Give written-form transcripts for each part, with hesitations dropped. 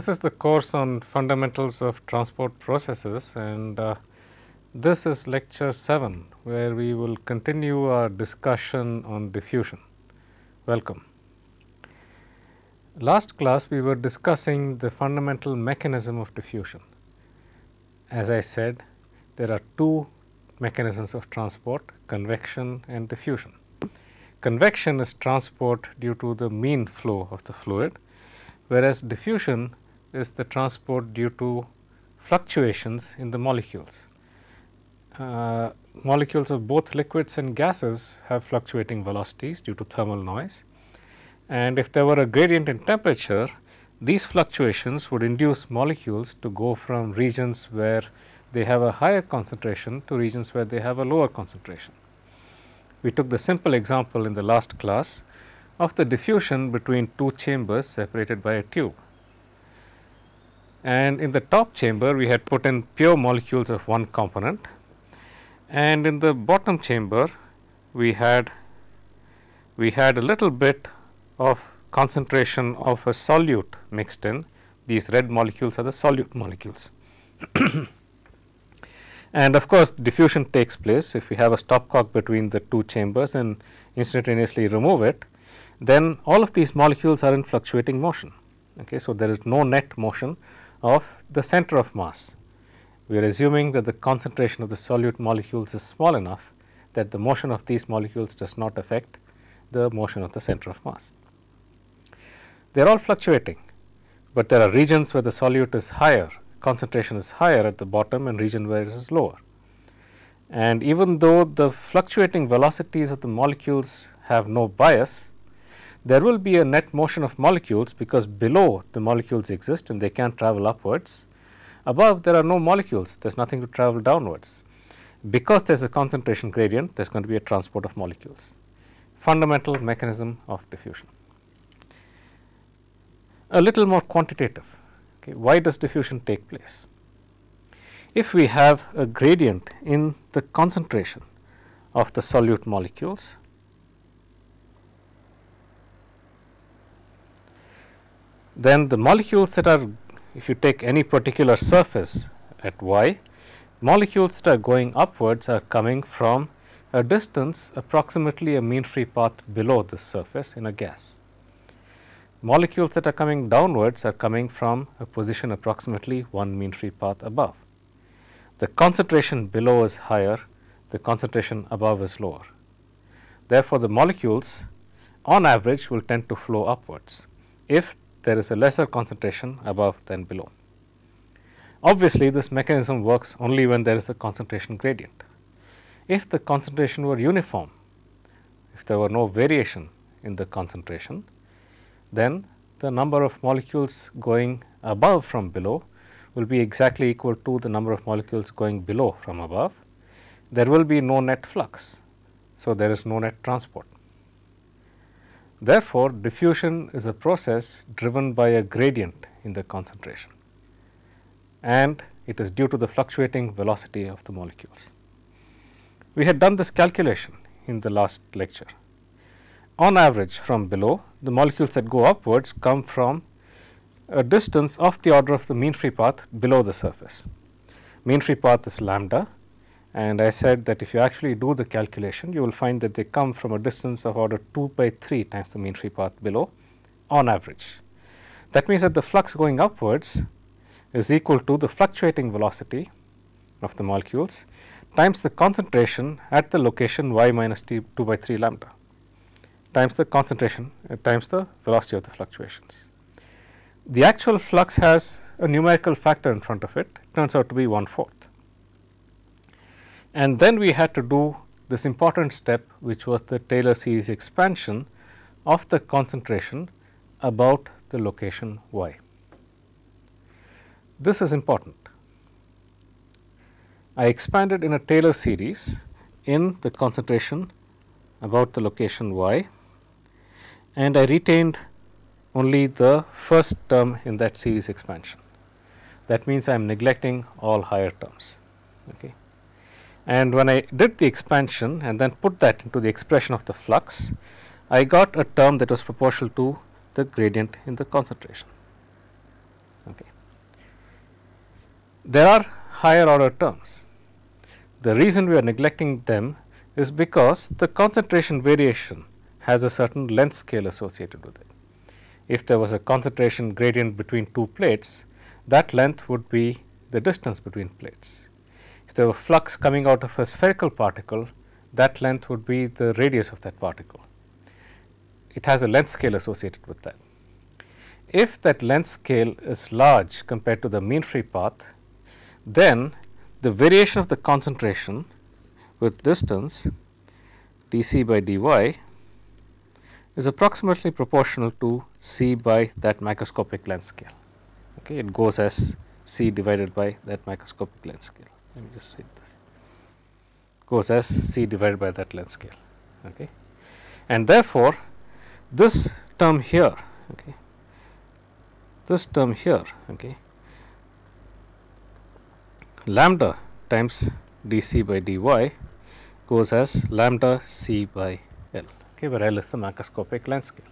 This is the course on fundamentals of transport processes, and this is lecture 7, where we will continue our discussion on diffusion. Welcome. Last class we were discussing the fundamental mechanism of diffusion. As I said, there are two mechanisms of transport, convection and diffusion. Convection is transport due to the mean flow of the fluid, whereas diffusion is the transport due to fluctuations in the molecules. Molecules of both liquids and gases have fluctuating velocities due to thermal noise, and if there were a gradient in temperature, these fluctuations would induce molecules to go from regions where they have a higher concentration to regions where they have a lower concentration. We took the simple example in the last class of the diffusion between two chambers separated by a tube. And in the top chamber we had put in pure molecules of one component, and in the bottom chamber we had a little bit of concentration of a solute mixed in. These red molecules are the solute molecules. And of course, diffusion takes place if we have a stopcock between the two chambers and instantaneously remove it, then all of these molecules are in fluctuating motion. Okay, so, there is no net motion of the center of mass. We are assuming that the concentration of the solute molecules is small enough that the motion of these molecules does not affect the motion of the center of mass. They are all fluctuating, but there are regions where the solute is higher, concentration is higher at the bottom, and region where it is lower. And even though the fluctuating velocities of the molecules have no bias, there will be a net motion of molecules, because below the molecules exist and they can travel upwards. Above there are no molecules, there is nothing to travel downwards. Because there is a concentration gradient, there is going to be a transport of molecules. Fundamental mechanism of diffusion. A little more quantitative. Okay, why does diffusion take place? If we have a gradient in the concentration of the solute molecules, then the molecules that are, if you take any particular surface at y, molecules that are going upwards are coming from a distance approximately a mean free path below this surface in a gas. Molecules that are coming downwards are coming from a position approximately one mean free path above. The concentration below is higher, the concentration above is lower. Therefore, the molecules on average will tend to flow upwards if there is a lesser concentration above than below. Obviously, this mechanism works only when there is a concentration gradient. If the concentration were uniform, if there were no variation in the concentration, then the number of molecules going above from below will be exactly equal to the number of molecules going below from above. There will be no net flux, so there is no net transport. Therefore, diffusion is a process driven by a gradient in the concentration, and it is due to the fluctuating velocity of the molecules. We had done this calculation in the last lecture. On average from below, the molecules that go upwards come from a distance of the order of the mean free path below the surface. Mean free path is lambda, and I said that if you actually do the calculation, you will find that they come from a distance of order 2/3 times the mean free path below on average. That means that the flux going upwards is equal to the fluctuating velocity of the molecules times the concentration at the location y minus t 2/3 lambda, times the concentration times the velocity of the fluctuations. The actual flux has a numerical factor in front of it, turns out to be 1/4. And then we had to do this important step, which was the Taylor series expansion of the concentration about the location y. This is important. I expanded in a Taylor series in the concentration about the location y, and I retained only the first term in that series expansion. That means I am neglecting all higher terms. Okay. And when I did the expansion and then put that into the expression of the flux, I got a term that was proportional to the gradient in the concentration. Okay. There are higher order terms. The reason we are neglecting them is because the concentration variation has a certain length scale associated with it. If there was a concentration gradient between two plates, that length would be the distance between plates. If there were flux coming out of a spherical particle, that length would be the radius of that particle. It has a length scale associated with that. If that length scale is large compared to the mean free path, then the variation of the concentration with distance dc by dy is approximately proportional to c by that microscopic length scale. Okay, it goes as c divided by that microscopic length scale. Let me just say this. Goes as c divided by that length scale. Okay, and therefore, this term here, okay, this term here, okay, lambda times dc by dy goes as lambda c by L, okay, where L is the macroscopic length scale.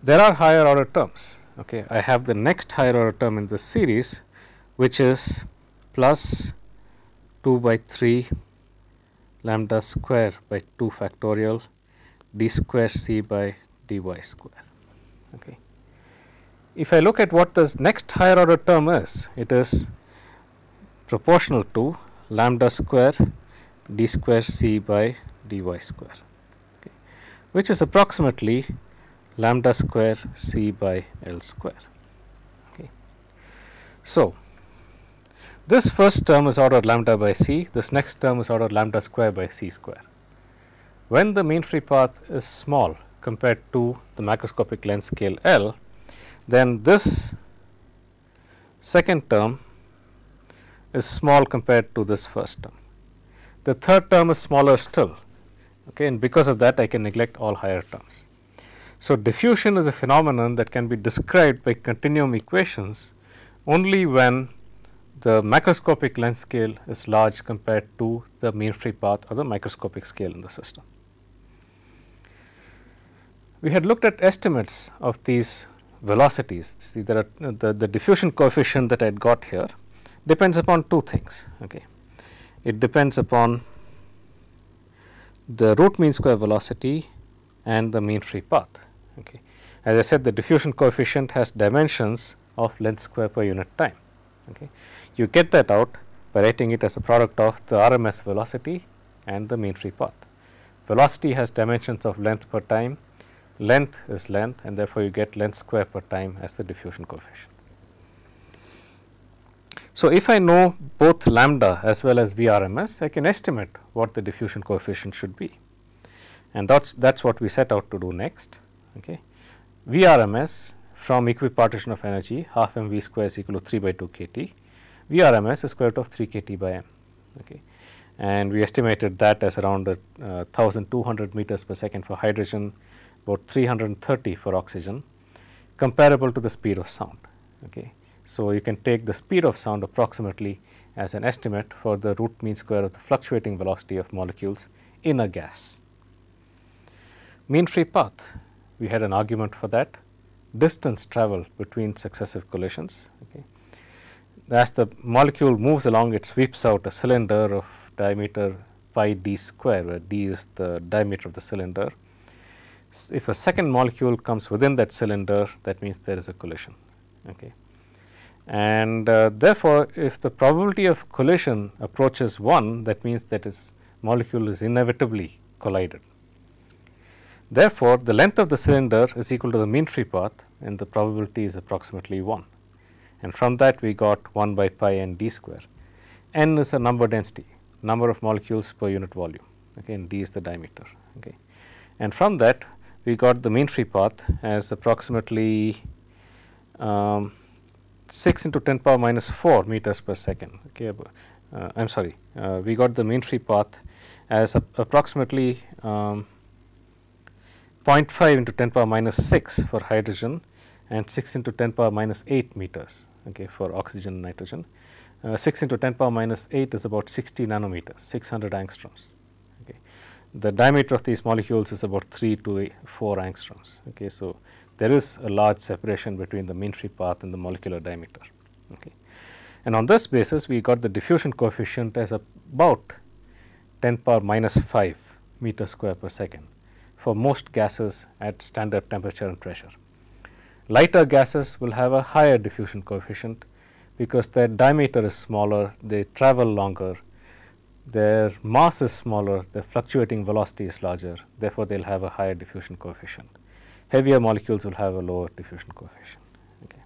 There are higher order terms. Okay, I have the next higher order term in this series, which is plus 2 by 3 lambda square by 2 factorial d square c by dy square. Okay. If I look at what this next higher order term is, it is proportional to lambda square d square c by dy square, okay, which is approximately lambda square c by L square. Okay. So, this first term is ordered lambda by c, this next term is ordered lambda square by c square. When the mean free path is small compared to the macroscopic length scale L, then this second term is small compared to this first term. The third term is smaller still, okay, and because of that I can neglect all higher terms. So, diffusion is a phenomenon that can be described by continuum equations only when the macroscopic length scale is large compared to the mean free path or the microscopic scale in the system. We had looked at estimates of these velocities. See, there are the diffusion coefficient that I had got here depends upon two things. Okay. It depends upon the root mean square velocity and the mean free path. Okay. As I said, the diffusion coefficient has dimensions of length square per unit time. Okay. You get that out by writing it as a product of the RMS velocity and the mean free path. Velocity has dimensions of length per time, length is length, and therefore you get length square per time as the diffusion coefficient. So, if I know both lambda as well as VRMS, I can estimate what the diffusion coefficient should be, and that's what we set out to do next. Okay. VRMS from equipartition of energy half mv square is equal to 3 by 2 kT. VRMS is square root of 3 kT by m. Okay. And we estimated that as around 1200 meters per second for hydrogen, about 330 for oxygen, comparable to the speed of sound. Okay. So, you can take the speed of sound approximately as an estimate for the root mean square of the fluctuating velocity of molecules in a gas. Mean free path, we had an argument for that, distance traveled between successive collisions. Okay. As the molecule moves along, it sweeps out a cylinder of diameter pi d square, where d is the diameter of the cylinder. If a second molecule comes within that cylinder, that means there is a collision. Okay. And therefore, if the probability of collision approaches 1, that means that its molecule is inevitably collided. Therefore, the length of the cylinder is equal to the mean free path, and the probability is approximately 1. And from that we got 1 by pi n d square. N is a number density, number of molecules per unit volume, okay, and d is the diameter. Okay. And from that we got the mean free path as approximately 6 into 10 power minus 4 meters per second. Okay. I am sorry, we got the mean free path as approximately 0.5 into 10 power minus 6 for hydrogen and 6 into 10 power minus 8 meters, okay, for oxygen and nitrogen. 6 into 10 power minus 8 is about 60 nanometers, 600 angstroms. Okay. The diameter of these molecules is about 3 to 4 angstroms. Okay. So, There is a large separation between the mean free path and the molecular diameter. Okay. And on this basis, we got the diffusion coefficient as about 10 power minus 5 meter square per second for most gases at standard temperature and pressure. Lighter gases will have a higher diffusion coefficient because their diameter is smaller, they travel longer, their mass is smaller, their fluctuating velocity is larger, therefore, they will have a higher diffusion coefficient. Heavier molecules will have a lower diffusion coefficient. Okay.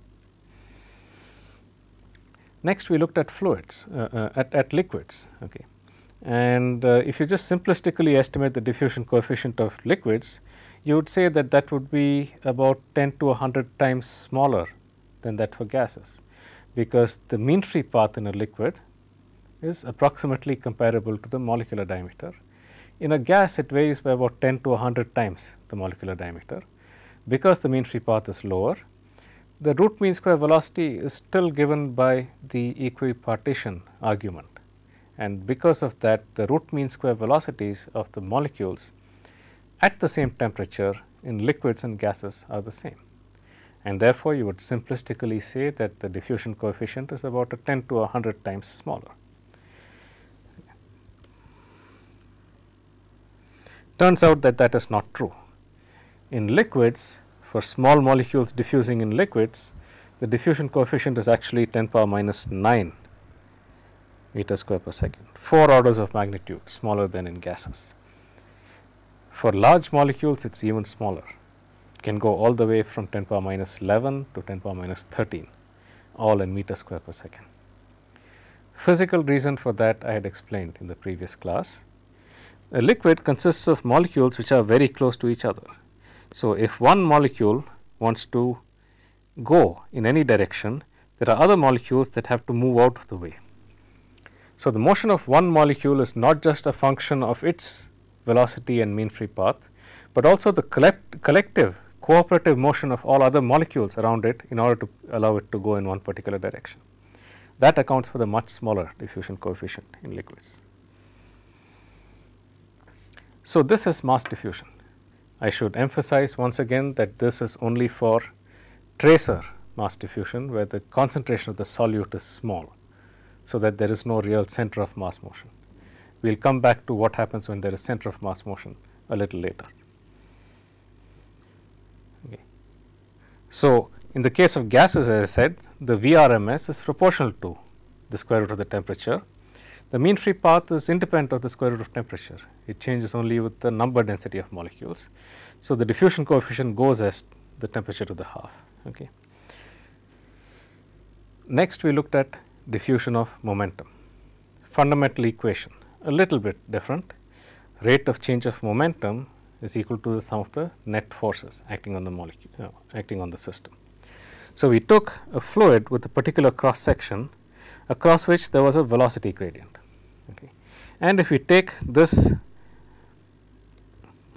Next, we looked at fluids, at liquids. Okay. And if you just simplistically estimate the diffusion coefficient of liquids, you would say that that would be about 10 to 100 times smaller than that for gases, because the mean free path in a liquid is approximately comparable to the molecular diameter. In a gas, it varies by about 10 to 100 times the molecular diameter. Because the mean free path is lower, the root mean square velocity is still given by the equipartition argument, and because of that, the root mean square velocities of the molecules at the same temperature in liquids and gases are the same, and therefore, you would simplistically say that the diffusion coefficient is about a 10 to 100 times smaller. Turns out that that is not true. In liquids, for small molecules diffusing in liquids, the diffusion coefficient is actually 10 power minus 9 meter square per second, 4 orders of magnitude smaller than in gases. For large molecules, it is even smaller. It can go all the way from 10 power minus 11 to 10 power minus 13, all in meter square per second. Physical reason for that I had explained in the previous class. A liquid consists of molecules which are very close to each other. So, if one molecule wants to go in any direction, there are other molecules that have to move out of the way. So, the motion of one molecule is not just a function of its velocity and mean free path, but also the collective cooperative motion of all other molecules around it in order to allow it to go in one particular direction. That accounts for the much smaller diffusion coefficient in liquids. So, this is mass diffusion. I should emphasize once again that this is only for tracer mass diffusion, where the concentration of the solute is small, so that there is no real center of mass motion. We will come back to what happens when there is center of mass motion a little later. Okay. So, in the case of gases, as I said, the Vrms is proportional to the square root of the temperature. The mean free path is independent of the square root of temperature. It changes only with the number density of molecules. So, the diffusion coefficient goes as the temperature to the half. Okay. Next, we looked at diffusion of momentum. Fundamental equation, a little bit different. Rate of change of momentum is equal to the sum of the net forces acting on the molecule, acting on the system. So, we took a fluid with a particular cross section across which there was a velocity gradient. Okay. And if we take this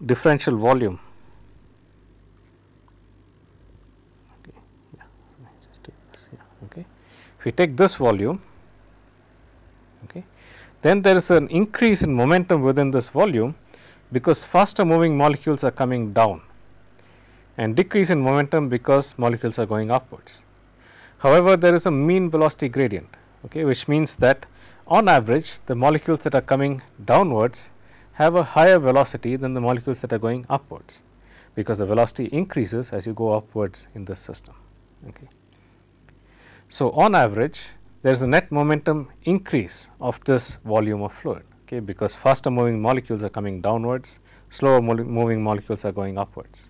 differential volume, okay, yeah, just take this, yeah, okay. If we take this volume, okay, then there is an increase in momentum within this volume, because faster moving molecules are coming down, and decrease in momentum because molecules are going upwards. However, there is a mean velocity gradient, okay, which means that on average the molecules that are coming downwards have a higher velocity than the molecules that are going upwards, because the velocity increases as you go upwards in this system. Okay. So, on average there is a net momentum increase of this volume of fluid, okay, because faster moving molecules are coming downwards, slower moving molecules are going upwards.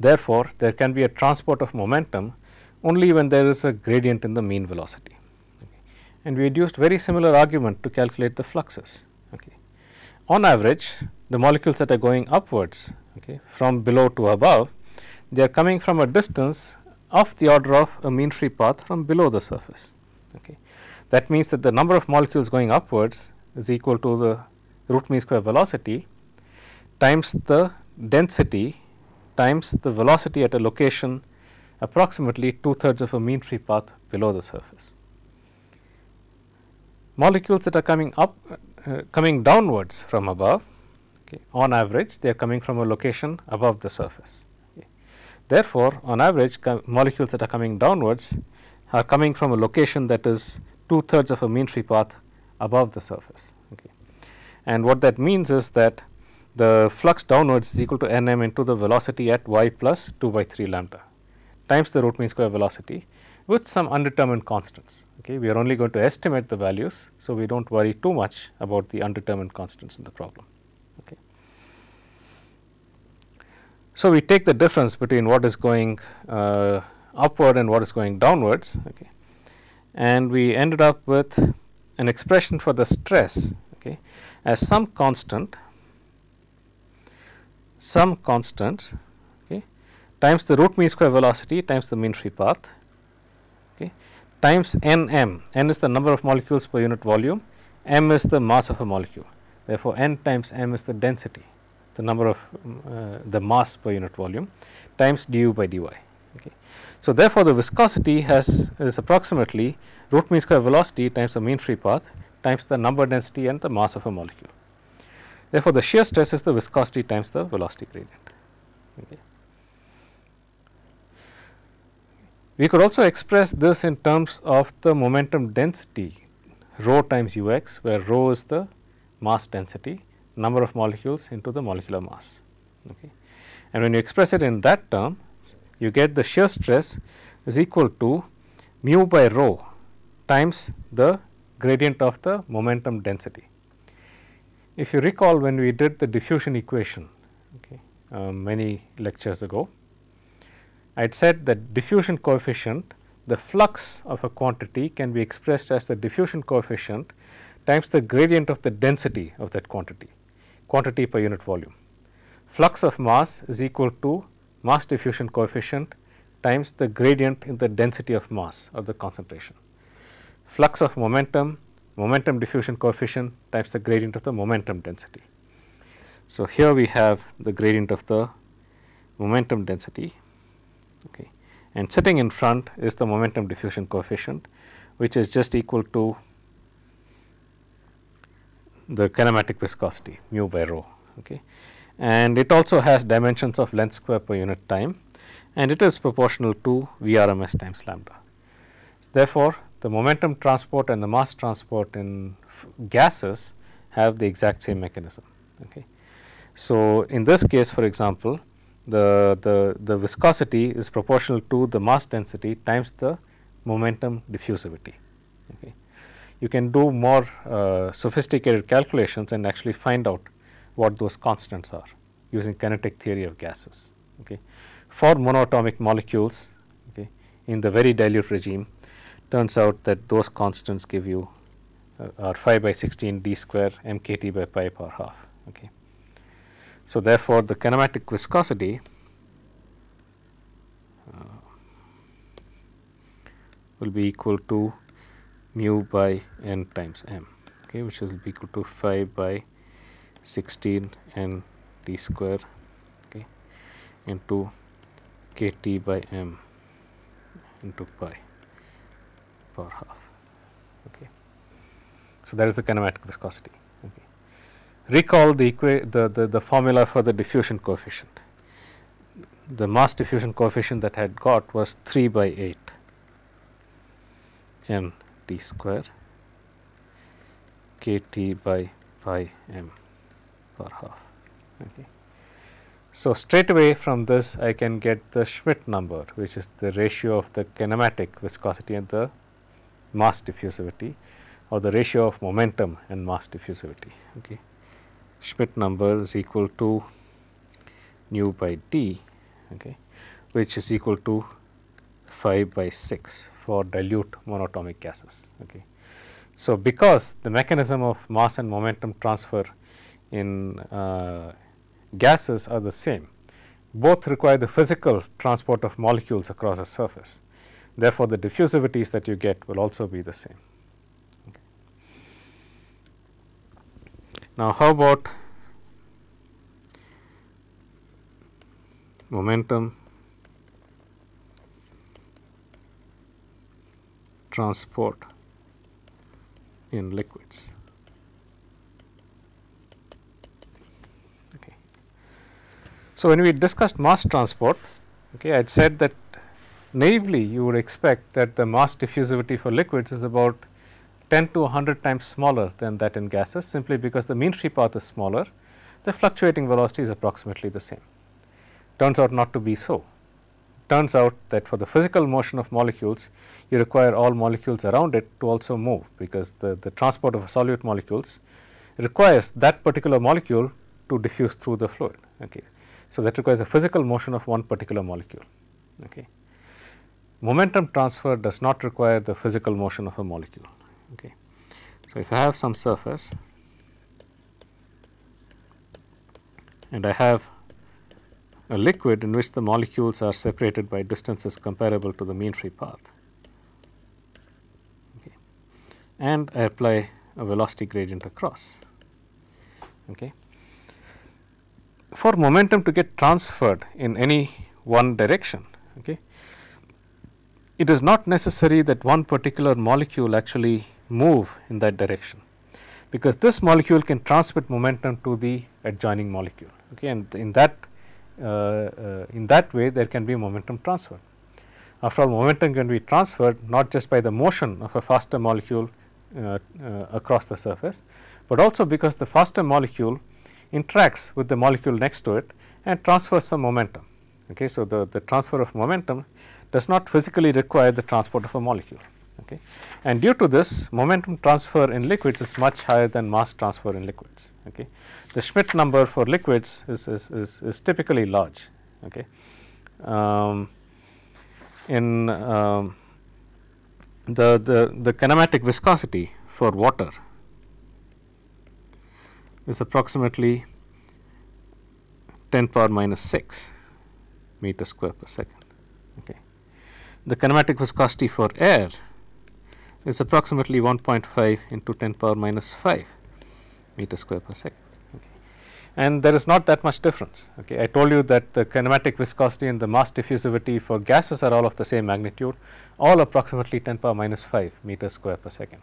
Therefore, there can be a transport of momentum only when there is a gradient in the mean velocity. Okay. And we had used very similar argument to calculate the fluxes. Okay. On average, the molecules that are going upwards, okay, from below to above, they are coming from a distance of the order of a mean free path from below the surface. Okay. That means that the number of molecules going upwards is equal to the root mean square velocity times the density times the velocity at a location approximately 2/3 of a mean free path below the surface. Molecules that are coming downwards from above, Okay. On average, they are coming from a location above the surface. Okay. Therefore, on average molecules that are coming downwards are coming from a location that is 2/3 of a mean free path above the surface. Okay. And what that means is that the flux downwards is equal to n m into the velocity at y plus 2 by 3 lambda times the root mean square velocity with some undetermined constants. Okay. We are only going to estimate the values, so we do not worry too much about the undetermined constants in the problem. Okay. So, we take the difference between what is going upward and what is going downwards, okay, and we ended up with an expression for the stress, okay, as some constant okay, times the root mean square velocity times the mean free path, okay, times n m. N is the number of molecules per unit volume, m is the mass of a molecule. Therefore, n times m is the density, the number of the mass per unit volume, times du by dy. Okay. So, therefore, the viscosity is approximately root mean square velocity times the mean free path times the number density and the mass of a molecule. Therefore, the shear stress is the viscosity times the velocity gradient. Okay. We could also express this in terms of the momentum density rho times ux, where rho is the mass density, number of molecules into the molecular mass. Okay. And when you express it in that term, you get the shear stress is equal to mu by rho times the gradient of the momentum density. If you recall, when we did the diffusion equation, okay, many lectures ago, I had said that diffusion coefficient, the flux of a quantity, can be expressed as the diffusion coefficient times the gradient of the density of that quantity per unit volume. Flux of mass is equal to mass diffusion coefficient times the gradient in the density of mass or the concentration. Flux of momentum diffusion coefficient times the gradient of the momentum density. So, here we have the gradient of the momentum density, okay, and sitting in front is the momentum diffusion coefficient, which is just equal to the kinematic viscosity mu by rho. Okay. And it also has dimensions of length square per unit time, and it is proportional to Vrms times lambda. So, therefore, the momentum transport and the mass transport in gases have the exact same mechanism. Okay. So, in this case, for example, the viscosity is proportional to the mass density times the momentum diffusivity. Okay. You can do more sophisticated calculations and actually find out what those constants are using kinetic theory of gases. Okay. For monatomic molecules, okay, in the very dilute regime, turns out that those constants give you are 5 by 16 d square mkt by pi power half. Okay. So, therefore, the kinematic viscosity will be equal to mu by n times m, okay, which will be equal to 5 by 16 n d square, okay, into kt by m into pi power half. Okay. So, that is the kinematic viscosity. Okay. Recall the formula for the diffusion coefficient. The mass diffusion coefficient that I had got was 3 by 8 n d square kt by pi m per half. Okay. So, straight away from this I can get the Schmidt number, which is the ratio of the kinematic viscosity and the mass diffusivity, or the ratio of momentum and mass diffusivity. Okay. Schmidt number is equal to nu by d, okay, which is equal to 5 by 6 for dilute monatomic gases. Okay. So, because the mechanism of mass and momentum transfer in gases are the same, both require the physical transport of molecules across a surface. Therefore, the diffusivities that you get will also be the same. Okay. Now, how about momentum transport in liquids? So, when we discussed mass transport, okay, I had said that naively you would expect that the mass diffusivity for liquids is about 10 to 100 times smaller than that in gases, simply because the mean free path is smaller, the fluctuating velocity is approximately the same. Turns out not to be so. Turns out that for the physical motion of molecules, you require all molecules around it to also move, because the transport of solute molecules requires that particular molecule to diffuse through the fluid. Okay. So, that requires a physical motion of one particular molecule. Okay. Momentum transfer does not require the physical motion of a molecule. Okay. So, if I have some surface and I have a liquid in which the molecules are separated by distances comparable to the mean free path, okay, and I apply a velocity gradient across. Okay. For momentum to get transferred in any one direction, okay, it is not necessary that one particular molecule actually move in that direction, because this molecule can transmit momentum to the adjoining molecule. Okay, and in that way there can be momentum transfer. After all, momentum can be transferred not just by the motion of a faster molecule across the surface, but also because the faster molecule interacts with the molecule next to it and transfers some momentum. Okay, so, the transfer of momentum does not physically require the transport of a molecule. Okay. And due to this, momentum transfer in liquids is much higher than mass transfer in liquids. Okay. The Schmidt number for liquids is typically large. Okay. The kinematic viscosity for water is approximately 10 power minus 6 meter square per second. Okay. The kinematic viscosity for air is approximately 1.5 into 10 power minus 5 meter square per second. Okay. And there is not that much difference. Okay. I told you that the kinematic viscosity and the mass diffusivity for gases are all of the same magnitude, all approximately 10 power minus 5 meter square per second.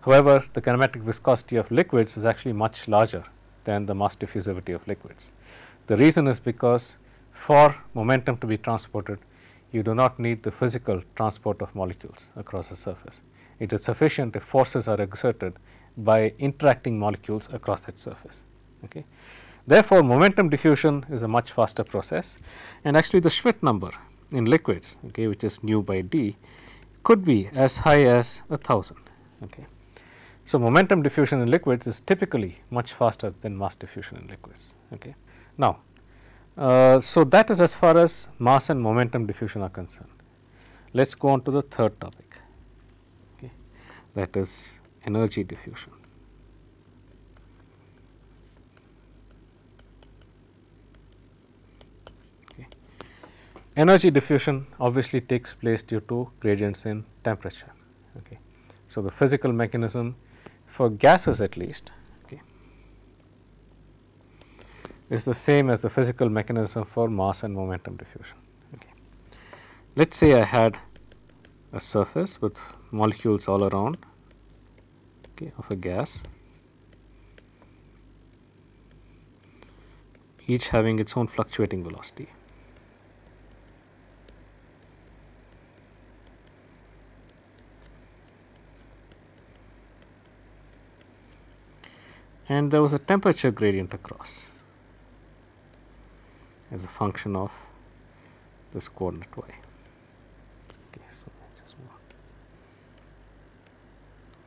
However, the kinematic viscosity of liquids is actually much larger than the mass diffusivity of liquids. The reason is because for momentum to be transported, you do not need the physical transport of molecules across a surface. It is sufficient if forces are exerted by interacting molecules across that surface. Okay. Therefore, momentum diffusion is a much faster process, and actually the Schmidt number in liquids, okay, which is nu by d, could be as high as 1000. Okay. So, momentum diffusion in liquids is typically much faster than mass diffusion in liquids. Okay. Now, so that is as far as mass and momentum diffusion are concerned. Let us go on to the third topic, okay, that is energy diffusion. Okay. Energy diffusion obviously takes place due to gradients in temperature. Okay. So, the physical mechanism for gases at least, okay, is the same as the physical mechanism for mass and momentum diffusion. Okay. Let us say I had a surface with molecules all around, okay, of a gas, each having its own fluctuating velocity. And there was a temperature gradient across as a function of this coordinate y. Okay, so just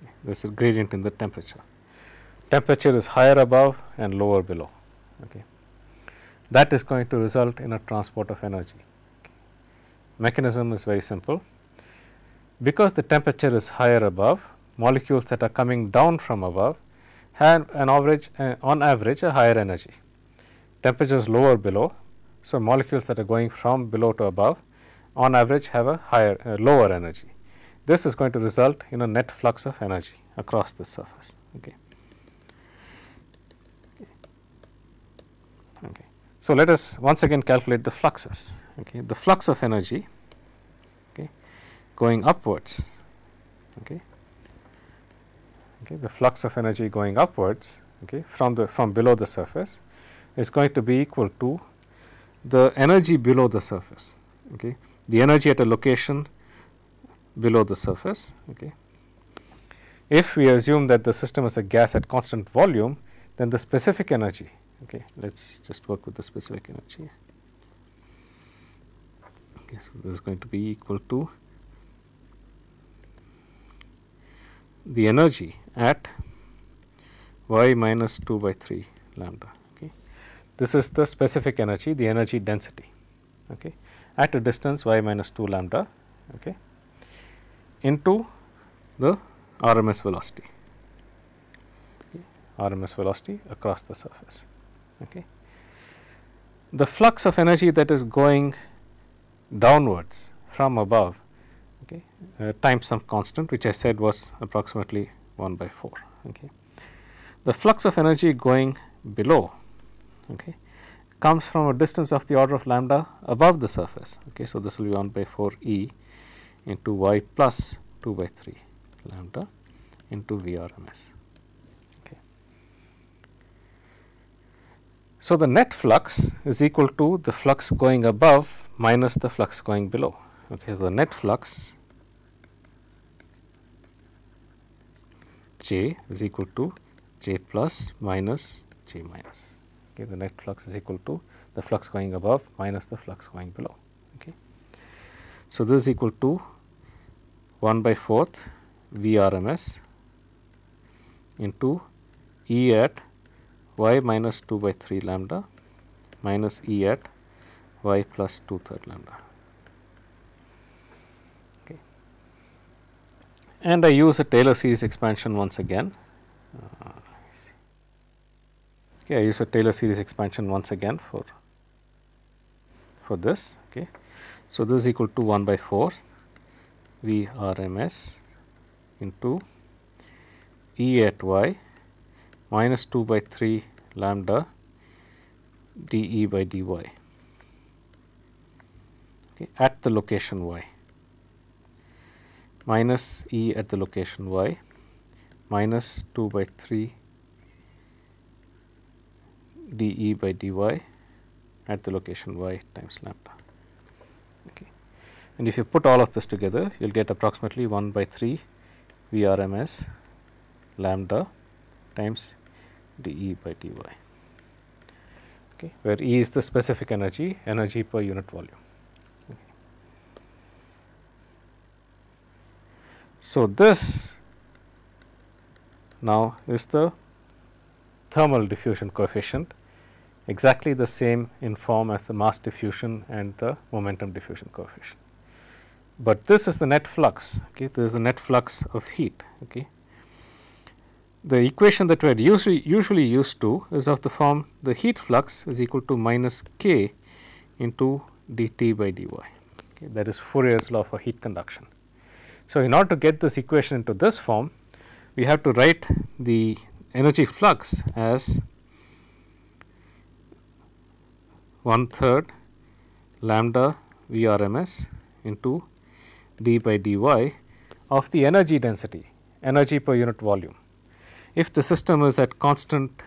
okay, there is a gradient in the temperature. Temperature is higher above and lower below. Okay. That is going to result in a transport of energy. Okay. Mechanism is very simple. Because the temperature is higher above, molecules that are coming down from above have an average, on average, a higher energy. Temperature is lower below, so molecules that are going from below to above, on average, have a higher, lower energy. This is going to result in a net flux of energy across the surface. Okay. Okay. So let us once again calculate the fluxes. Okay. The flux of energy, okay, going upwards. Okay. Okay, the flux of energy going upwards, okay, from below the surface is going to be equal to the energy below the surface. Okay. The energy at a location below the surface. Okay. If we assume that the system is a gas at constant volume, then the specific energy, okay, let us just work with the specific energy. Okay, so this is going to be equal to the energy at y minus 2 by 3 lambda. Okay. This is the specific energy, the energy density, okay, at a distance y minus 2 lambda, okay, into the RMS velocity, okay, RMS velocity across the surface. Okay. The flux of energy that is going downwards from above, okay, times some constant, which I said was approximately 1 by 4. Okay. The flux of energy going below, okay, comes from a distance of the order of lambda above the surface. Okay. So, this will be 1 by 4 E into y plus 2 by 3 lambda into VRMS. Okay. So, the net flux is equal to the flux going above minus the flux going below. Okay. So, the net flux J is equal to J plus minus J minus. Okay. The net flux is equal to the flux going above minus the flux going below. Okay. So, this is equal to 1 by 4th VRMS into E at y minus 2 by 3 lambda minus E at y plus 2/3 lambda. Okay. And I use a Taylor series expansion once again. Okay, I use a Taylor series expansion once again for this. Okay. So, this is equal to 1 by 4 VRMS into E at y minus 2 by 3 lambda dE by dy, okay, at the location y, minus E at the location y minus 2 by 3 dE by dy at the location y times lambda. Okay. And if you put all of this together, you will get approximately 1 by 3 VRMS lambda times dE by dy, okay, where E is the specific energy, energy per unit volume. Okay. So, this now is the thermal diffusion coefficient, exactly the same in form as the mass diffusion and the momentum diffusion coefficient. But this is the net flux, okay, this is the net flux of heat. Okay. The equation that we are usually used to is of the form the heat flux is equal to minus k into dt by dy. Okay, that is Fourier's law for heat conduction. So, in order to get this equation into this form, we have to write the energy flux as 1/3 lambda VRMS into d by dy of the energy density, energy per unit volume. If the system is at constant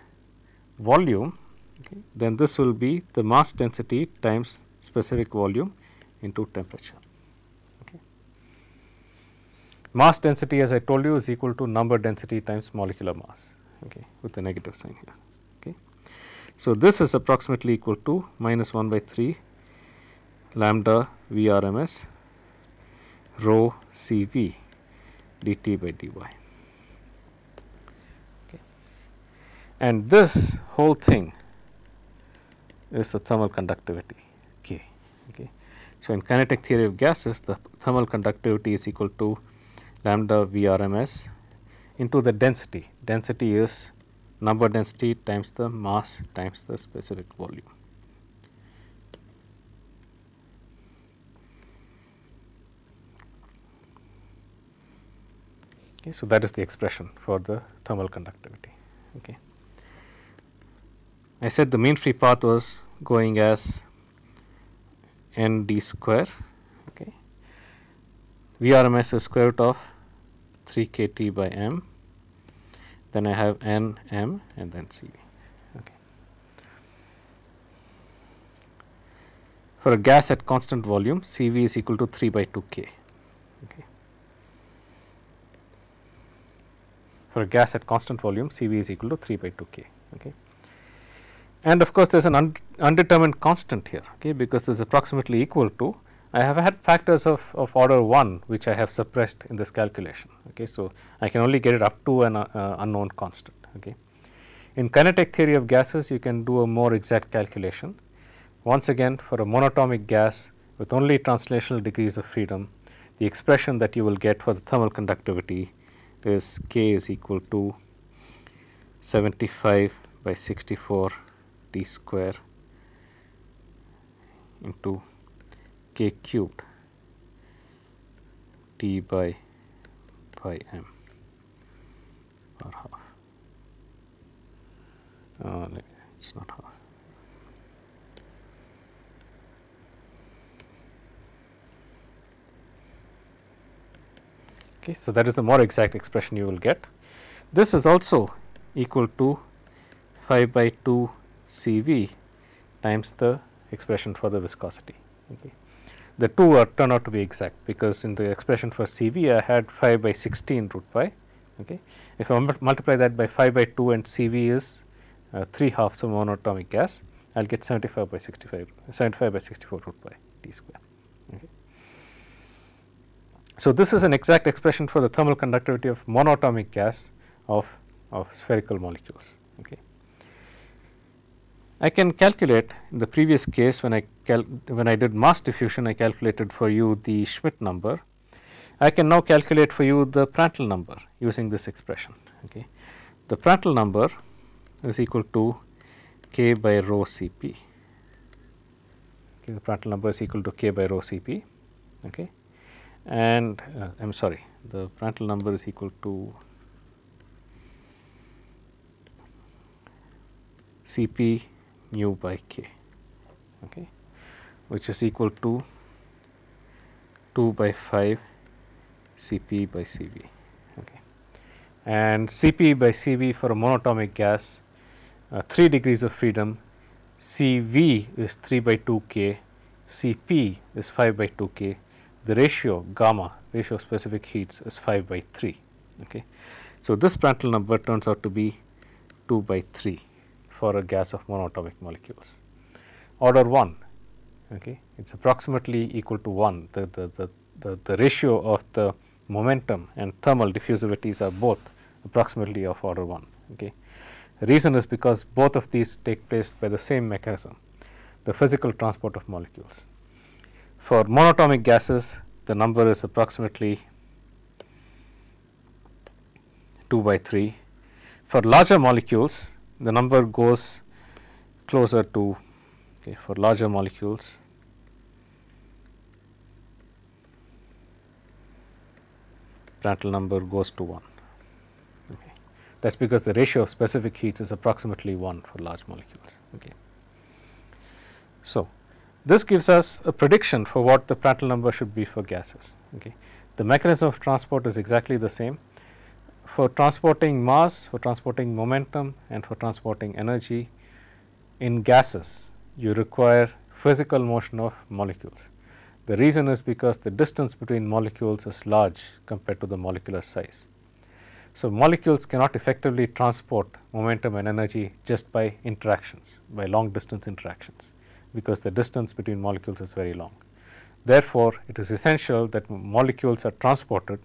volume, okay, then this will be the mass density times specific volume into temperature. Okay. Mass density, as I told you, is equal to number density times molecular mass, okay, with the negative sign here. Okay. So, this is approximately equal to minus 1 by 3 lambda VRMS rho CV dt by dy. And this whole thing is the thermal conductivity K. Okay. So, in kinetic theory of gases, the thermal conductivity is equal to lambda VRMS into the density. Density is number density times the mass times the specific volume. Okay. So, that is the expression for the thermal conductivity. Okay. I said the mean free path was going as n d square. Okay. VRMS is square root of 3 k T by m, then I have n m and then C V. Okay. For a gas at constant volume, Cv is equal to 3 by 2 k. Okay. For a gas at constant volume, Cv is equal to 3 by 2 k. Okay. And of course, there is an undetermined constant here, okay, because this is approximately equal to, I have had factors of order 1 which I have suppressed in this calculation. Okay. So, I can only get it up to an unknown constant. Okay. In kinetic theory of gases, you can do a more exact calculation. Once again, for a monatomic gas with only translational degrees of freedom, the expression that you will get for the thermal conductivity is K is equal to 75 by 64 T square into K cubed T by pi m or half. It's not half. Okay, so that is a more exact expression you will get. This is also equal to 5 by 2 Cv times the expression for the viscosity. Okay. The two turn out to be exact, because in the expression for Cv I had 5 by 16 root pi. Okay. If I multiply that by 5 by 2 and Cv is 3 halves of monatomic gas, I will get 75 by 64 root pi T square. Okay. So, this is an exact expression for the thermal conductivity of monatomic gas of spherical molecules. Okay. I can calculate, in the previous case when I did mass diffusion, I calculated for you the Schmidt number. I can now calculate for you the Prandtl number using this expression. Okay. The Prandtl number is equal to K by rho Cp. Okay, the Prandtl number is equal to K by rho Cp. Okay. And I am sorry, the Prandtl number is equal to Cp mu by k, okay, which is equal to 2 by 5 Cp by Cv. Okay. And Cp by Cv for a monatomic gas, 3 degrees of freedom, Cv is 3 by 2 k, Cp is 5 by 2 k, the ratio gamma, ratio of specific heats, is 5 by 3. Okay. So, this Prandtl number turns out to be 2 by 3 for a gas of monatomic molecules. Order 1, okay, it is approximately equal to 1. The ratio of the momentum and thermal diffusivities are both approximately of order 1. Okay. The reason is because both of these take place by the same mechanism, the physical transport of molecules. For monatomic gases, the number is approximately 2 by 3. For larger molecules, the number goes closer to, okay, for larger molecules, Prandtl number goes to 1. Okay. That is because the ratio of specific heats is approximately 1 for large molecules. Okay. So, this gives us a prediction for what the Prandtl number should be for gases. Okay. The mechanism of transport is exactly the same. For transporting mass, for transporting momentum, and for transporting energy in gases, you require physical motion of molecules. The reason is because the distance between molecules is large compared to the molecular size. So, molecules cannot effectively transport momentum and energy just by interactions, by long distance interactions, because the distance between molecules is very long. Therefore, it is essential that molecules are transported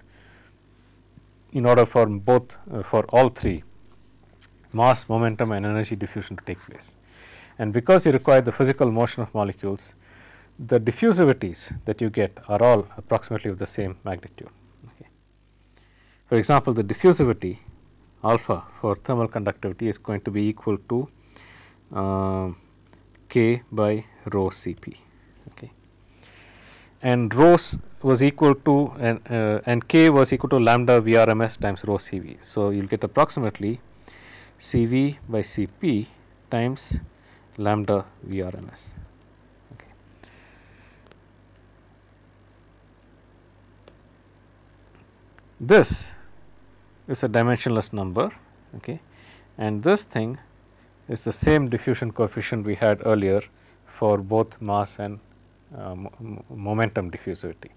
in order for both for all three, mass, momentum and energy diffusion, to take place. And because you require the physical motion of molecules, the diffusivities that you get are all approximately of the same magnitude. Okay. For example, the diffusivity alpha for thermal conductivity is going to be equal to K by rho Cp. Okay. And rho was equal to and K was equal to lambda Vrms times rho Cv. So, you will get approximately Cv by Cp times lambda Vrms. Okay. This is a dimensionless number, okay, and this thing is the same diffusion coefficient we had earlier for both mass and momentum diffusivity,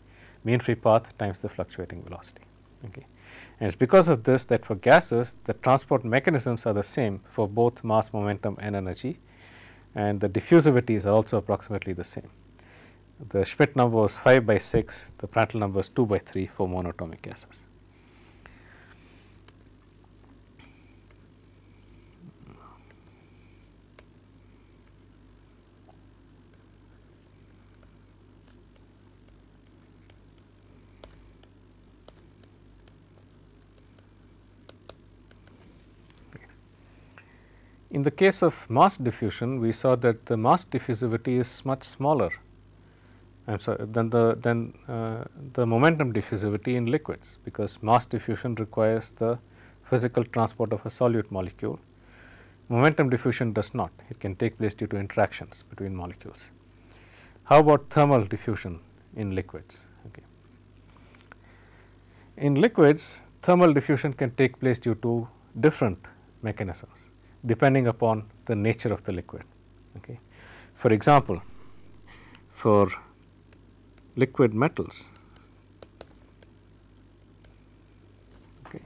mean free path times the fluctuating velocity. Okay. And it is because of this that for gases the transport mechanisms are the same for both mass, momentum and energy, and the diffusivities are also approximately the same. The Schmidt number was 5 by 6, the Prandtl number is 2 by 3 for monatomic gases. In the case of mass diffusion, we saw that the mass diffusivity is much smaller than the momentum diffusivity in liquids, because mass diffusion requires the physical transport of a solute molecule. Momentum diffusion does not. It can take place due to interactions between molecules. How about thermal diffusion in liquids? Okay. In liquids, thermal diffusion can take place due to different mechanisms depending upon the nature of the liquid. Okay. For example, for liquid metals, okay,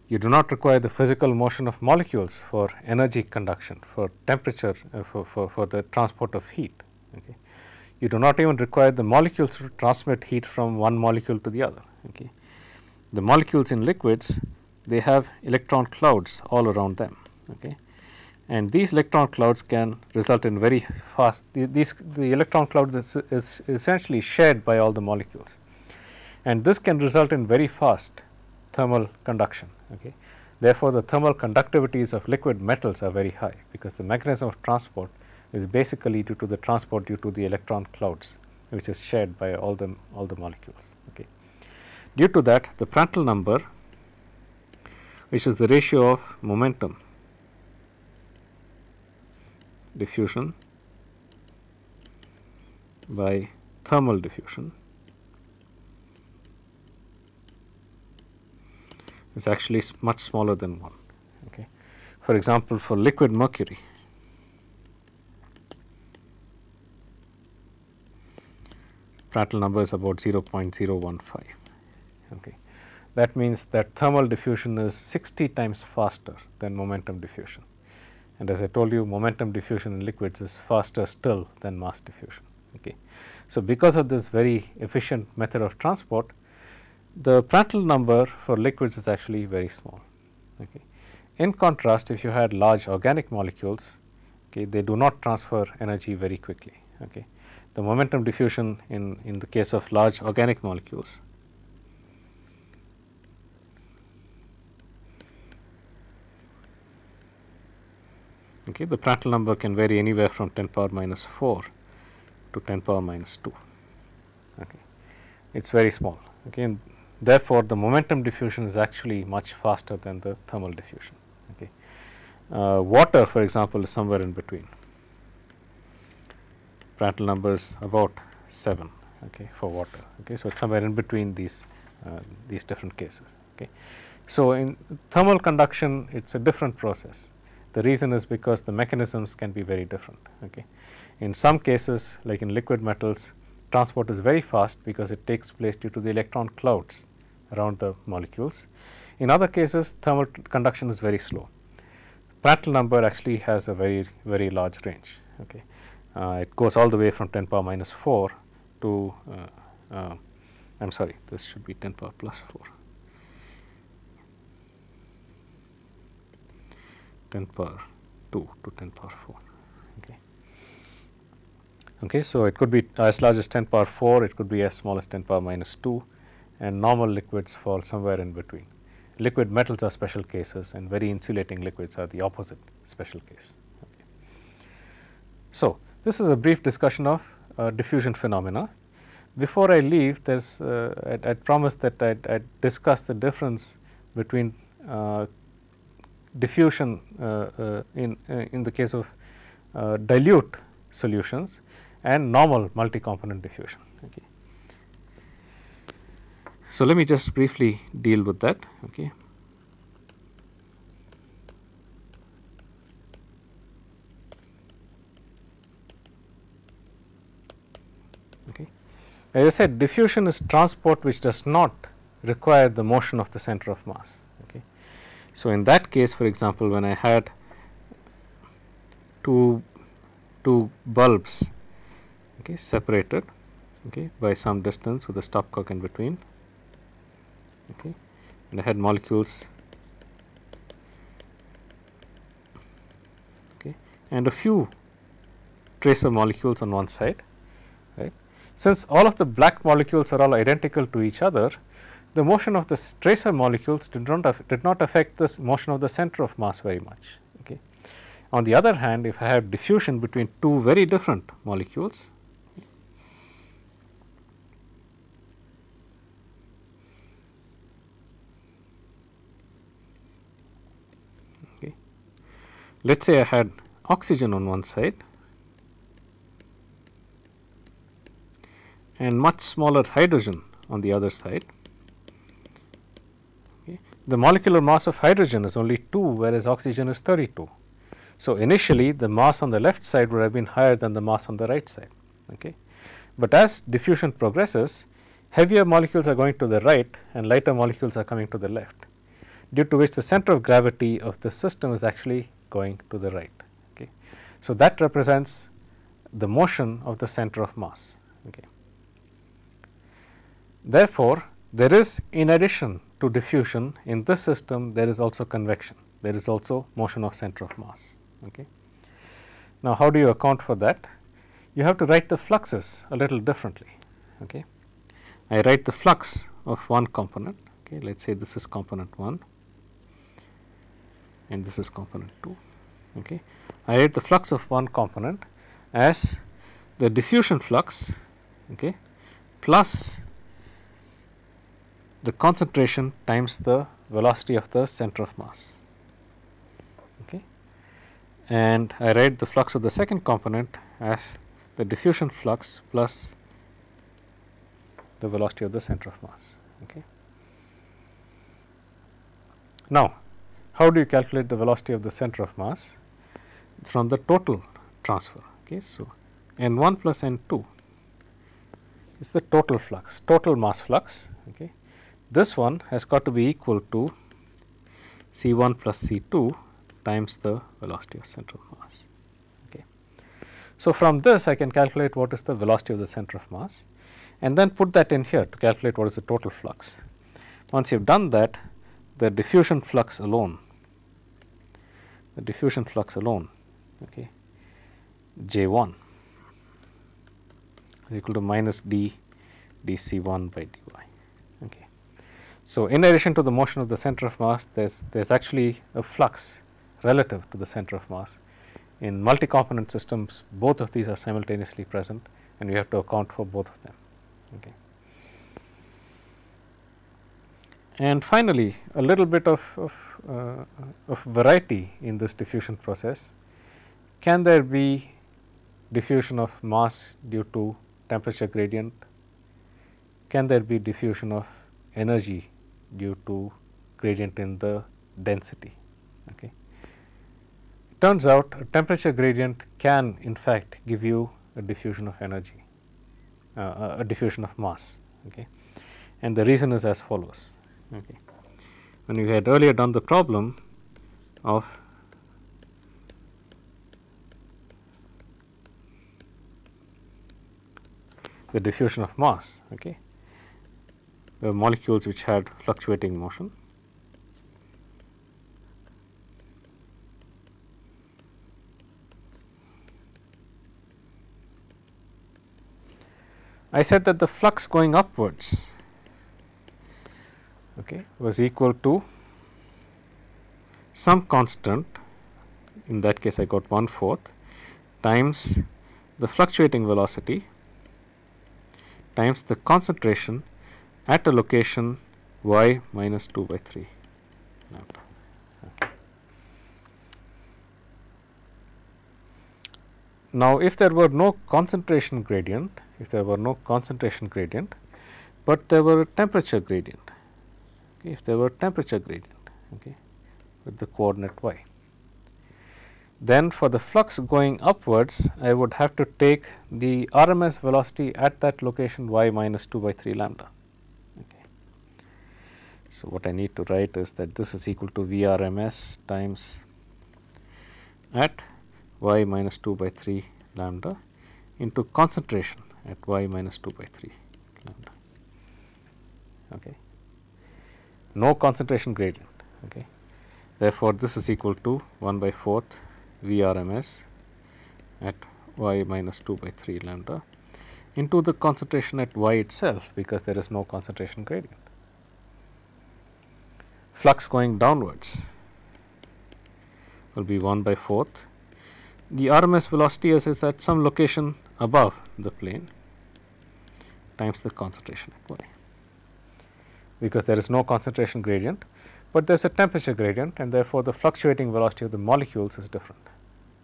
you do not require the physical motion of molecules for energy conduction, for temperature, for the transport of heat. Okay. You do not even require the molecules to transmit heat from one molecule to the other. Okay. The molecules in liquids, they have electron clouds all around them. Okay. And these electron clouds can result in very fast, the electron clouds is essentially shared by all the molecules, and this can result in very fast thermal conduction. Okay. Therefore, the thermal conductivities of liquid metals are very high, because the mechanism of transport is basically due to the transport due to the electron clouds, which is shared by all the molecules. Okay. Due to that, the Prandtl number, which is the ratio of momentum diffusion by thermal diffusion, is actually much smaller than 1. Okay. For example, for liquid mercury, Prandtl number is about 0.015. Okay. That means that thermal diffusion is 60 times faster than momentum diffusion. And as I told you, momentum diffusion in liquids is faster still than mass diffusion. Okay. So, because of this very efficient method of transport, the Prandtl number for liquids is actually very small. Okay. In contrast, if you had large organic molecules, okay, they do not transfer energy very quickly. Okay. The momentum diffusion in the case of large organic molecules, okay, the Prandtl number can vary anywhere from 10 power minus 4 to 10 power minus 2. Okay. It is very small. Okay. And therefore, the momentum diffusion is actually much faster than the thermal diffusion. Okay. Water, for example, is somewhere in between. Prandtl number is about 7, okay, for water. Okay. So, it is somewhere in between these different cases. Okay. So, in thermal conduction, it is a different process. The reason is because the mechanisms can be very different. Okay. In some cases, like in liquid metals, transport is very fast because it takes place due to the electron clouds around the molecules. In other cases, thermal conduction is very slow. Prandtl number actually has a very large range. Okay. It goes all the way from 10 power minus 4 to I am sorry, this should be 10 power plus 4. 10 power 2 to 10 power 4. Okay. Okay, so it could be as large as 10 power 4, it could be as small as 10 power minus 2, and normal liquids fall somewhere in between. Liquid metals are special cases, and very insulating liquids are the opposite special case. Okay. So, this is a brief discussion of diffusion phenomena. Before I leave, there's I promised that I'd discuss the difference between diffusion in the case of dilute solutions and normal multi-component diffusion. Okay. So, let me just briefly deal with that. Okay. As I said, diffusion is transport which does not require the motion of the center of mass. Okay. So, in that case, for example, when I had two bulbs, okay, separated, okay, by some distance with a stopcock in between, okay, and I had molecules, okay, and a few tracer molecules on one side, right. Since all of the black molecules are all identical to each other, the motion of the tracer molecules did not affect the motion of the center of mass very much. Okay. On the other hand, if I have diffusion between two very different molecules, okay, let us say I had oxygen on one side and much smaller hydrogen on the other side. Okay. The molecular mass of hydrogen is only 2, whereas oxygen is 32. So, initially the mass on the left side would have been higher than the mass on the right side. Okay. But as diffusion progresses, heavier molecules are going to the right and lighter molecules are coming to the left, due to which the center of gravity of the system is actually going to the right. Okay. So, that represents the motion of the center of mass. Okay. Therefore, there is, in addition to diffusion in this system, there is also convection, there is also motion of center of mass. Okay. Now, how do you account for that? You have to write the fluxes a little differently. Okay. I write the flux of one component, okay. Let us say this is component 1 and this is component 2. Okay. I write the flux of one component as the diffusion flux, okay, plus the concentration times the velocity of the center of mass. Okay. And I write the flux of the second component as the diffusion flux plus the velocity of the center of mass. Okay. Now, how do you calculate the velocity of the center of mass? From the total transfer. Okay. So, N1 plus N2 is the total flux, total mass flux. Okay. This one has got to be equal to C1 plus C2 times the velocity of center of mass. Okay. So, from this I can calculate what is the velocity of the center of mass and then put that in here to calculate what is the total flux. Once you have done that, the diffusion flux alone, okay, J1 is equal to minus d dC1 by dy. Okay. So, in addition to the motion of the center of mass, there is actually a flux relative to the center of mass. In multi-component systems, both of these are simultaneously present and we have to account for both of them. Okay. And finally, a little bit of variety in this diffusion process. Can there be diffusion of mass due to temperature gradient? Can there be diffusion of energy due to gradient in the density? Okay. It turns out a temperature gradient can in fact give you a diffusion of energy, a diffusion of mass. Okay. And the reason is as follows. Okay. When we had earlier done the problem of the diffusion of mass, okay, the molecules which had fluctuating motion. I said that the flux going upwards, okay, was equal to some constant, in that case I got 1/4, times the fluctuating velocity times the concentration at a location y minus 2 by 3 lambda. Okay. Now, if there were no concentration gradient, but there were a temperature gradient, okay, if there were temperature gradient, okay, with the coordinate y, then for the flux going upwards, I would have to take the RMS velocity at that location y minus 2 by 3 lambda. Okay. So, what I need to write is that this is equal to Vrms times at y minus 2 by 3 lambda into concentration at y minus 2 by 3 lambda. Okay. No concentration gradient. Okay. Therefore, this is equal to 1 by 4th Vrms at y minus 2 by 3 lambda into the concentration at y itself, because there is no concentration gradient. Flux going downwards will be 1 by 4th. The RMS velocity is at some location above the plane times the concentration at y, because there is no concentration gradient, but there is a temperature gradient, and therefore, the fluctuating velocity of the molecules is different.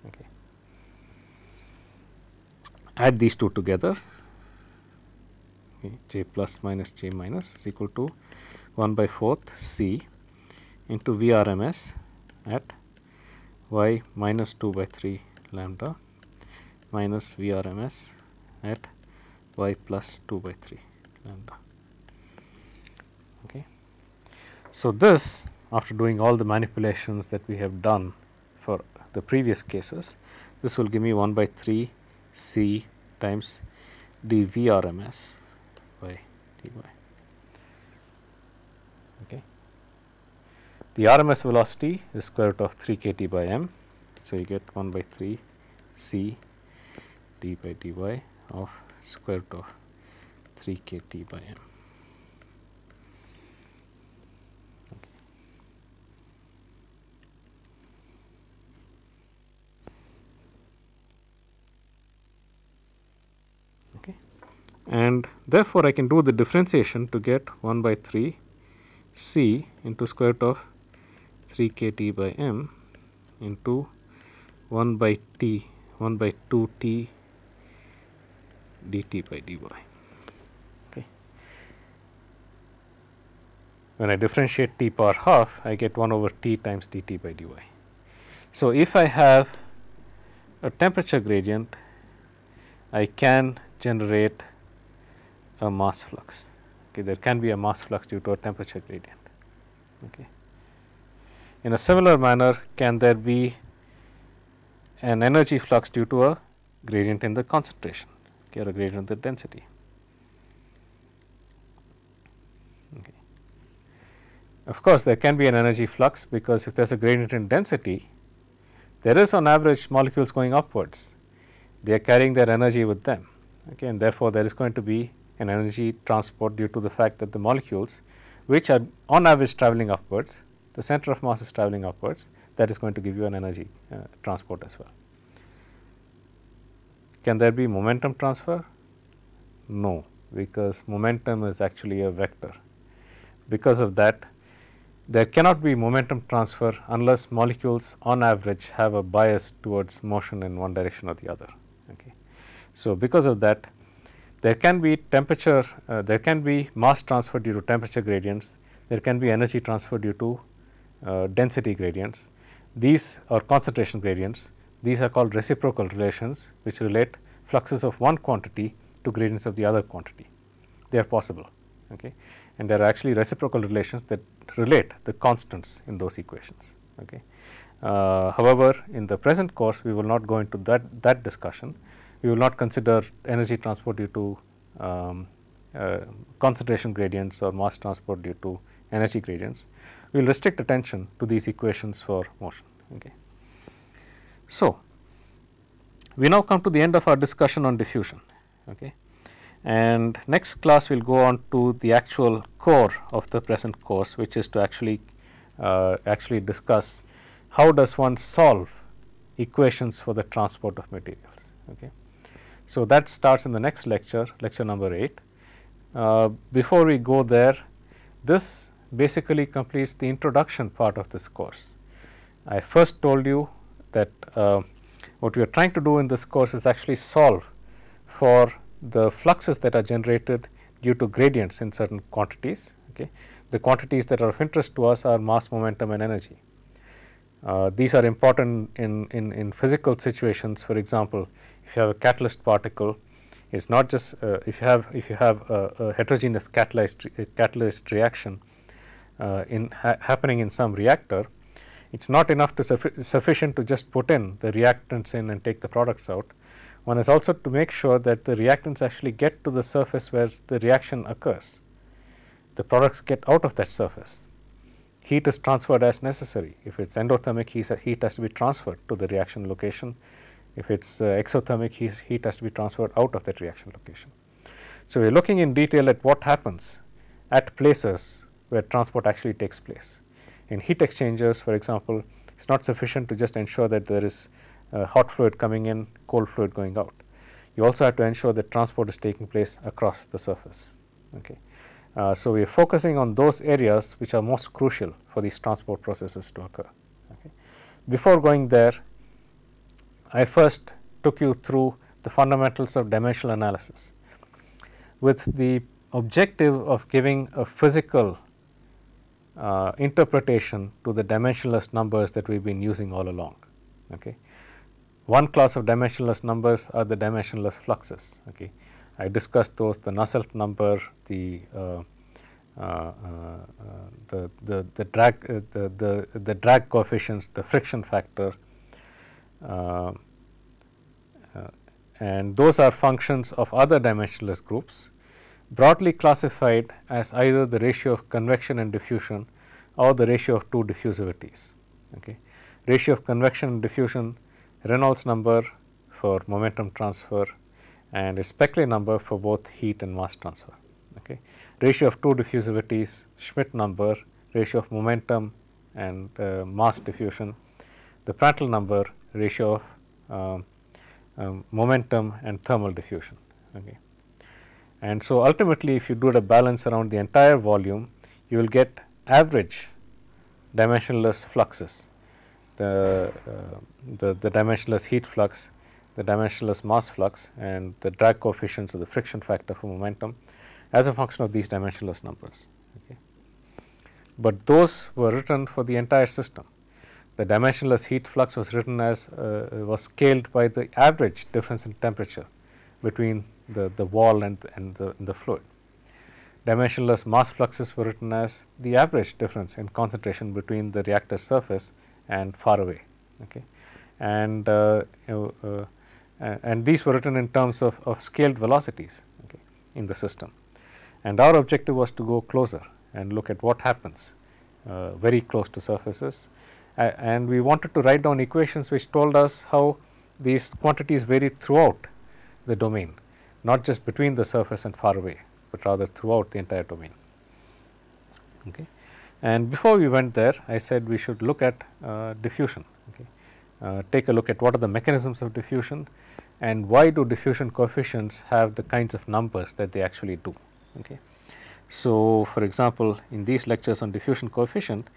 Okay. Add these two together, okay, J plus minus J minus is equal to 1 by 4th C into Vrms at y minus 2 by 3 lambda minus Vrms at y plus 2 by 3 lambda. Okay. So, this, after doing all the manipulations that we have done for the previous cases, this will give me 1 by 3 C times dVRMS by dy. Okay. The RMS velocity is square root of 3 kT by m. So, you get 1 by 3 C d by dy of square root of 3 kT by m. And therefore, I can do the differentiation to get 1 by 3 C into square root of 3 kT by m into 1 by 2 T dt by dy. Okay. When I differentiate t power half, I get 1 over T times dt by dy. So, if I have a temperature gradient, I can generate a mass flux. Okay, there can be a mass flux due to a temperature gradient. Okay. In a similar manner, can there be an energy flux due to a gradient in the concentration, okay, or a gradient in the density? Okay. Of course, there can be an energy flux, because if there is a gradient in density, there is on average molecules going upwards. They are carrying their energy with them, okay, and therefore, there is going to be an energy transport due to the fact that the molecules, which are on average traveling upwards, the center of mass is traveling upwards, that is going to give you an energy transport as well. Can there be momentum transfer? No, because momentum is actually a vector. Because of that, there cannot be momentum transfer unless molecules on average have a bias towards motion in one direction or the other. Okay. So, because of that, there can be temperature, there can be mass transfer due to temperature gradients, there can be energy transfer due to density gradients. These are concentration gradients. These are called reciprocal relations, which relate fluxes of one quantity to gradients of the other quantity. They are possible, okay, and there are actually reciprocal relations that relate the constants in those equations. Okay. However, in the present course, we will not go into that discussion. We will not consider energy transport due to concentration gradients or mass transport due to energy gradients. We will restrict attention to these equations for motion. Okay. So, we now come to the end of our discussion on diffusion. Okay. And next class we will go on to the actual core of the present course, which is to actually discuss how does one solve equations for the transport of materials. Okay. So, that starts in the next lecture, lecture number 8. Before we go there, this basically completes the introduction part of this course. I first told you that what we are trying to do in this course is actually solve for the fluxes that are generated due to gradients in certain quantities. Okay. The quantities that are of interest to us are mass, momentum and energy. These are important in physical situations. For example, if you have a catalyst particle, it's not just if you have a heterogeneous catalyst reaction happening in some reactor, it's not enough to sufficient to just put in the reactants in and take the products out. One is also to make sure that the reactants actually get to the surface where the reaction occurs. The products get out of that surface. Heat is transferred as necessary. If it's endothermic, heat has to be transferred to the reaction location. If it's exothermic, heat has to be transferred out of that reaction location. So, we are looking in detail at what happens at places where transport actually takes place. In heat exchangers, for example, it is not sufficient to just ensure that there is hot fluid coming in, cold fluid going out. You also have to ensure that transport is taking place across the surface. Okay. So, we are focusing on those areas which are most crucial for these transport processes to occur. Okay. Before going there, I first took you through the fundamentals of dimensional analysis with the objective of giving a physical interpretation to the dimensionless numbers that we have been using all along. Okay. One class of dimensionless numbers are the dimensionless fluxes. Okay. I discussed those, the Nusselt number, the drag coefficients, the friction factor, and those are functions of other dimensionless groups, broadly classified as either the ratio of convection and diffusion or the ratio of two diffusivities. Okay. Ratio of convection and diffusion, Reynolds number for momentum transfer, and a Speckley number for both heat and mass transfer. Okay. Ratio of two diffusivities, Schmidt number, ratio of momentum and mass diffusion, the Prandtl number, ratio of momentum and thermal diffusion. Okay. And so, ultimately if you do the balance around the entire volume, you will get average dimensionless fluxes, the dimensionless heat flux, the dimensionless mass flux, and the drag coefficients of the friction factor for momentum as a function of these dimensionless numbers. Okay. But those were written for the entire system. The dimensionless heat flux was written as was scaled by the average difference in temperature between the wall and the fluid. Dimensionless mass fluxes were written as the average difference in concentration between the reactor surface and far away. Okay. And these were written in terms of scaled velocities, okay, in the system. And our objective was to go closer and look at what happens very close to surfaces. And we wanted to write down equations which told us how these quantities vary throughout the domain, not just between the surface and far away, but rather throughout the entire domain. Okay. And before we went there, I said we should look at diffusion. Okay. Take a look at what are the mechanisms of diffusion and why do diffusion coefficients have the kinds of numbers that they actually do. Okay. So, for example, in these lectures on diffusion coefficient,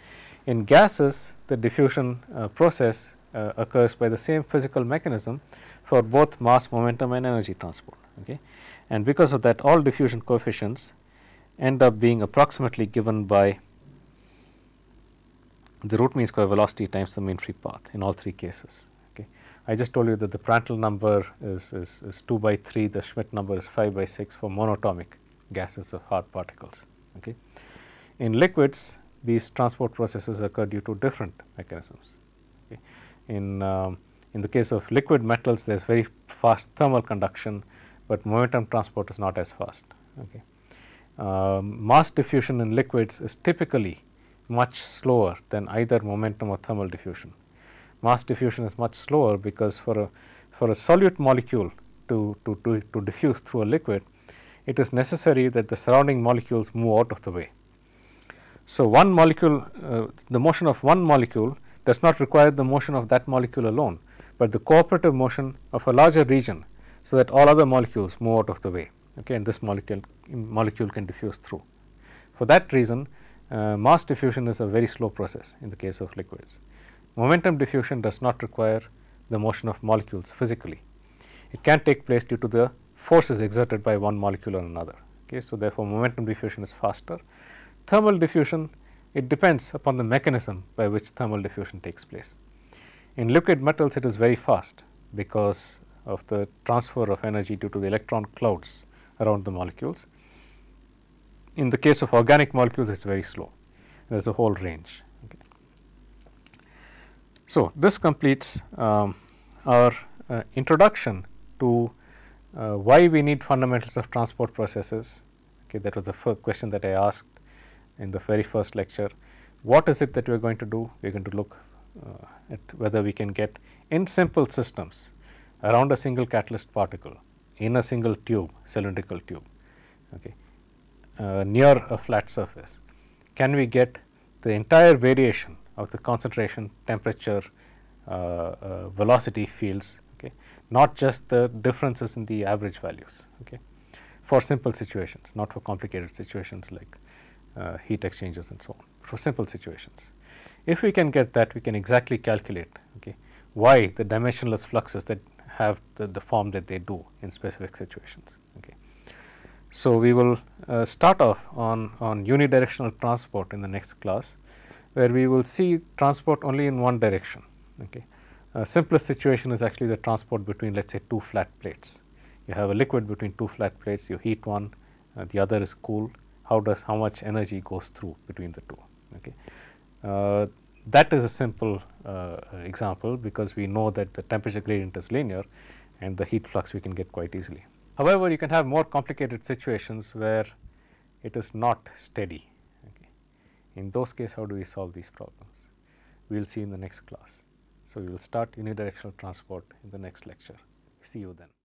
in gases the diffusion process occurs by the same physical mechanism for both mass, momentum and energy transport. Okay. And because of that, all diffusion coefficients end up being approximately given by the root mean square velocity times the mean free path in all three cases. Okay. I just told you that the Prandtl number is 2 by 3, the Schmidt number is 5 by 6 for monatomic gases of hard particles. Okay. In liquids, these transport processes occur due to different mechanisms. Okay. In the case of liquid metals, there is very fast thermal conduction, but momentum transport is not as fast. Okay. Mass diffusion in liquids is typically much slower than either momentum or thermal diffusion. Mass diffusion is much slower because for a solute molecule to diffuse through a liquid, it is necessary that the surrounding molecules move out of the way. So, one molecule, the motion of one molecule does not require the motion of that molecule alone, but the cooperative motion of a larger region, so that all other molecules move out of the way, okay, and this molecule can diffuse through. For that reason, mass diffusion is a very slow process in the case of liquids. Momentum diffusion does not require the motion of molecules physically. It can take place due to the forces exerted by one molecule or another. Okay. So, therefore, momentum diffusion is faster. Thermal diffusion it depends upon the mechanism by which thermal diffusion takes place. In liquid metals, it is very fast because of the transfer of energy due to the electron clouds around the molecules. In the case of organic molecules, it is very slow. There is a whole range. Okay. So, this completes our introduction to why we need fundamentals of transport processes. Okay, that was the first question that I asked in the very first lecture. What is it that we are going to do? We are going to look at whether we can get in simple systems around a single catalyst particle in a single tube, cylindrical tube, okay, near a flat surface. Can we get the entire variation of the concentration, temperature, velocity fields, okay, not just the differences in the average values, okay, for simple situations, not for complicated situations like heat exchangers and so on, for simple situations. If we can get that, we can exactly calculate, okay, why the dimensionless fluxes that have the form that they do in specific situations. Okay. So, we will start off on unidirectional transport in the next class, where we will see transport only in one direction. Okay. Simplest situation is actually the transport between, let us say, two flat plates. You have a liquid between two flat plates, you heat one, the other is cool. How much energy goes through between the two? Okay. That is a simple example, because we know that the temperature gradient is linear and the heat flux we can get quite easily. However, you can have more complicated situations where it is not steady. Okay. In those cases, how do we solve these problems? We will see in the next class. So, we will start unidirectional transport in the next lecture. See you then.